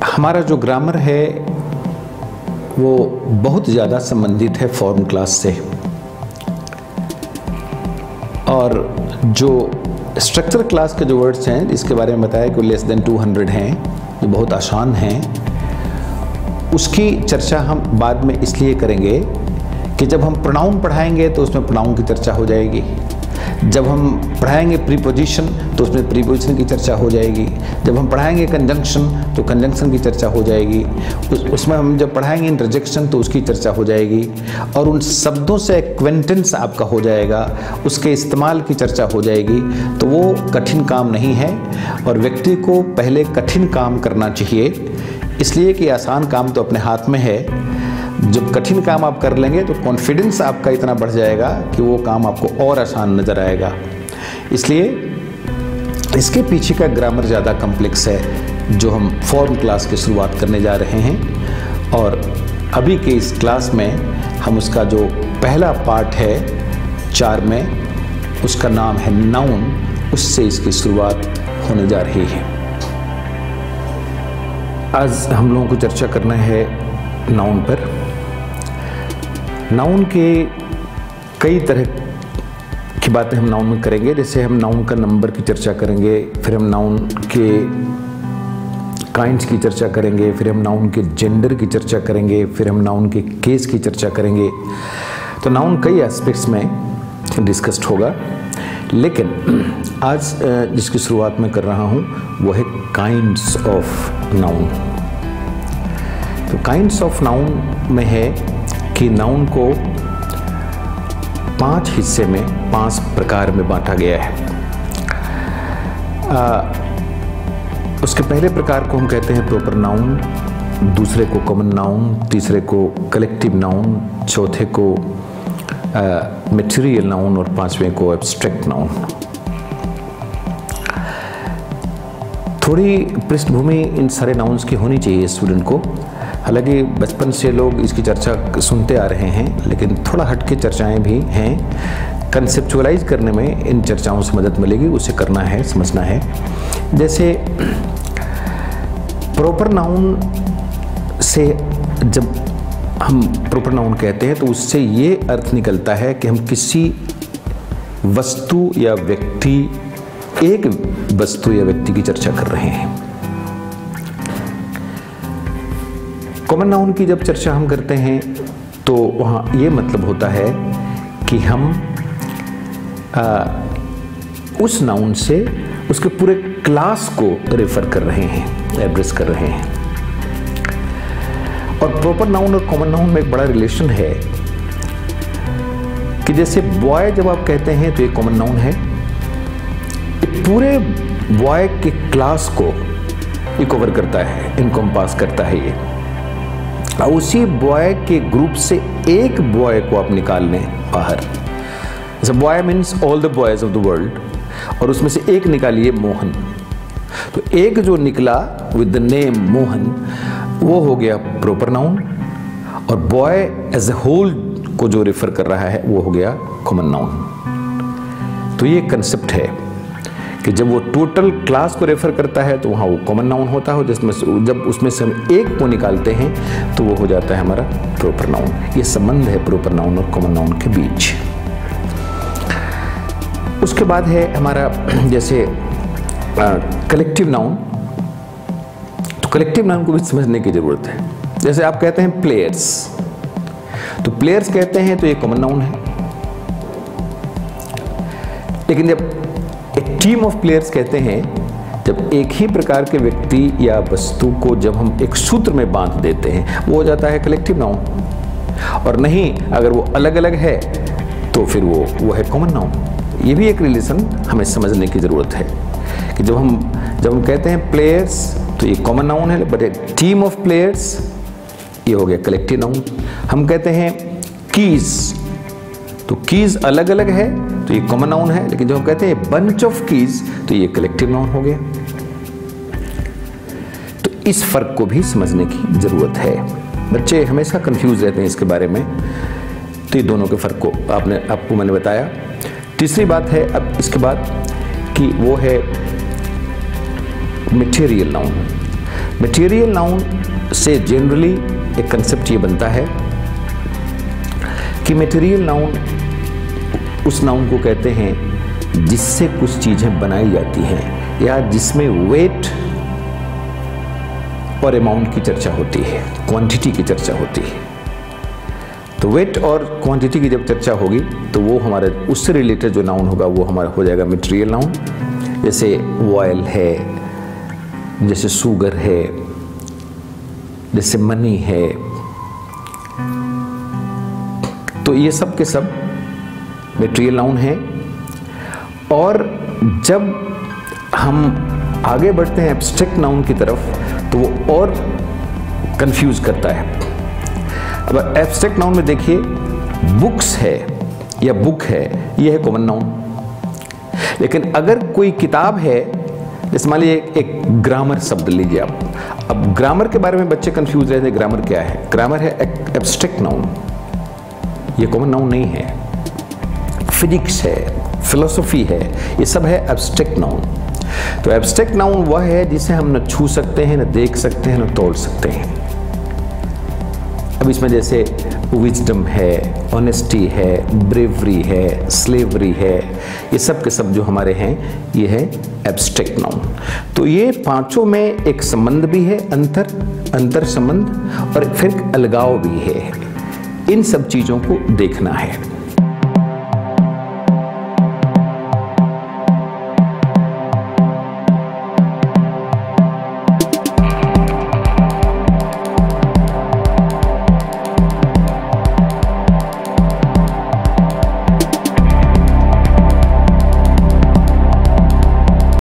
हमारा जो ग्रामर है वो बहुत ज़्यादा संबंधित है फॉर्म क्लास से, और जो स्ट्रक्चर क्लास के जो वर्ड्स हैं इसके बारे में बताया कि लेस देन 200 हैं, जो बहुत आसान हैं। उसकी चर्चा हम बाद में इसलिए करेंगे कि जब हम प्रोनाउन पढ़ाएंगे तो उसमें प्रोनाउन की चर्चा हो जाएगी, जब हम पढ़ाएंगे प्रीपोजिशन तो उसमें प्रीपोजिशन की चर्चा हो जाएगी, जब हम पढ़ाएंगे कंजंक्शन तो कंजंक्शन की चर्चा हो जाएगी, उसमें हम जब पढ़ाएंगे इंटरजेक्शन तो उसकी चर्चा हो जाएगी, और उन शब्दों से एक्वेंटेंस आपका हो जाएगा, उसके इस्तेमाल की चर्चा हो जाएगी। तो वो कठिन काम नहीं है, और व्यक्ति को पहले कठिन काम करना चाहिए, इसलिए कि आसान काम तो अपने हाथ में है। जब कठिन काम आप कर लेंगे तो कॉन्फिडेंस आपका इतना बढ़ जाएगा कि वो काम आपको और आसान नज़र आएगा। इसलिए इसके पीछे का ग्रामर ज़्यादा कॉम्प्लेक्स है, जो हम फॉर्म क्लास की शुरुआत करने जा रहे हैं। और अभी के इस क्लास में हम उसका जो पहला पार्ट है 4 में, उसका नाम है नाउन, उससे इसकी शुरुआत होने जा रही है। आज हम लोगों को चर्चा करना है नाउन पर। नाउन के कई तरह की बातें हम नाउन में करेंगे, जैसे हम नाउन का नंबर की चर्चा करेंगे, फिर हम नाउन के काइंड्स की चर्चा करेंगे, फिर हम नाउन के जेंडर की चर्चा करेंगे, फिर हम नाउन के केस की चर्चा करेंगे। तो नाउन कई एस्पेक्ट्स में डिस्कस्ड होगा, लेकिन आज जिसकी शुरुआत मैं कर रहा हूँ वो है काइंड्स ऑफ नाउन। तो काइंड्स ऑफ नाउन में है कि नाउन को 5 हिस्से में 5 प्रकार में बांटा गया है। उसके पहले प्रकार को हम कहते हैं प्रॉपर नाउन, दूसरे को कॉमन नाउन, तीसरे को कलेक्टिव नाउन, चौथे को मटेरियल नाउन, और 5वें को एब्स्ट्रैक्ट नाउन। थोड़ी पृष्ठभूमि इन सारे नाउन्स की होनी चाहिए स्टूडेंट को। हालांकि बचपन से लोग इसकी चर्चा सुनते आ रहे हैं, लेकिन थोड़ा हटके चर्चाएं भी हैं। कंसेप्चुअलाइज करने में इन चर्चाओं से मदद मिलेगी, उसे करना है, समझना है। जैसे प्रॉपर नाउन से जब हम प्रॉपर नाउन कहते हैं तो उससे ये अर्थ निकलता है कि हम किसी वस्तु या व्यक्ति, एक वस्तु या व्यक्ति की चर्चा कर रहे हैं। कॉमन नाउन की जब चर्चा हम करते हैं तो वहाँ ये मतलब होता है कि हम उस नाउन से उसके पूरे क्लास को रेफर कर रहे हैं, एड्रेस कर रहे हैं। और प्रॉपर नाउन और कॉमन नाउन में एक बड़ा रिलेशन है कि जैसे बॉय जब आप कहते हैं तो ये कॉमन नाउन है, पूरे बॉय के क्लास को ये कवर करता है, इनकम्पास करता है ये। और उसी बॉय के ग्रुप से एक बॉय को आप निकाल लें बाहर, जैसे boy means all the boys of the world, और उसमें से एक निकालिए मोहन। तो एक जो निकला विद द नेम मोहन वो हो गया प्रॉपर नाउन, और बॉय एज ए होल को जो रेफर कर रहा है वो हो गया कॉमन नाउन। तो ये कंसेप्ट है कि जब वो टोटल क्लास को रेफर करता है तो वहाँ वो कॉमन नाउन होता है, जिसमें जब उसमें से हम एक को निकालते हैं तो वो हो जाता है हमारा प्रॉपर नाउन। ये संबंध है प्रॉपर नाउन और कॉमन नाउन के बीच। उसके बाद है हमारा जैसे कलेक्टिव नाउन। तो कलेक्टिव नाउन को भी समझने की जरूरत है। जैसे आप कहते हैं प्लेयर्स, तो प्लेयर्स कहते हैं तो ये कॉमन नाउन है, लेकिन जब एक टीम ऑफ प्लेयर्स कहते हैं, जब एक ही प्रकार के व्यक्ति या वस्तु को जब हम एक सूत्र में बांध देते हैं वो हो जाता है कलेक्टिव नाउन। और नहीं, अगर वो अलग अलग है तो फिर वो है कॉमन नाउन। ये भी एक रिलेशन हमें समझने की ज़रूरत है कि जब हम कहते हैं प्लेयर्स तो ये कॉमन नाउन है, बट एक टीम ऑफ प्लेयर्स ये हो गया कलेक्टिव नाउन। हम कहते हैं कीज, तो कीज अलग अलग है तो ये कॉमन नाउन है, लेकिन जब हम कहते हैं बंच ऑफ कीज तो ये कलेक्टिव नाउन हो गया। तो इस फर्क को भी समझने की जरूरत है। बच्चे हमेशा कंफ्यूज रहते हैं इसके बारे में, तो ये दोनों के फर्क को आपको मैंने बताया। तीसरी बात है अब इसके बाद कि वो है मटेरियल नाउन। मटेरियल नाउन से जनरली एक कंसेप्ट ये बनता है कि मटेरियल नाउन उस नाउन को कहते हैं जिससे कुछ चीज़ें बनाई जाती हैं या जिसमें वेट और अमाउंट की चर्चा होती है, क्वांटिटी की चर्चा होती है। तो वेट और क्वांटिटी की जब चर्चा होगी तो वो हमारे उससे रिलेटेड जो नाउन होगा वो हमारा हो जाएगा मटेरियल नाउन। जैसे ऑयल है, जैसे शुगर है, जैसे मनी है, तो ये सब के सब मटेरियल नाउन है। और जब हम आगे बढ़ते हैं एब्स्ट्रैक्ट नाउन की तरफ तो वो और कंफ्यूज करता है। अब एब्स्ट्रैक्ट नाउन में देखिए बुक्स है या बुक है, ये है कॉमन नाउन। लेकिन अगर कोई किताब है, जैसे मान लीजिए एक ग्रामर शब्द लीजिए आप। अब ग्रामर के बारे में बच्चे कंफ्यूज रहते हैं, ग्रामर क्या है? ग्रामर है एब्स्ट्रैक्ट नाउन, ये कॉमन नाउन नहीं है। फिजिक्स है, फिलोसफी है, ये सब है एब्स्ट्रैक्ट नाउन। तो एब्स्ट्रैक्ट नाउन वह है जिसे हम न छू सकते हैं, न देख सकते हैं, न तोड़ सकते हैं। अब इसमें जैसे विजडम है, ऑनेस्टी है, ब्रेवरी है, स्लेवरी है, ये सब के सब जो हमारे हैं ये है एब्स्ट्रैक्ट नाउन। तो ये पांचों में एक संबंध भी है, अंतर संबंध, और फिर अलगाव भी है। इन सब चीज़ों को देखना है।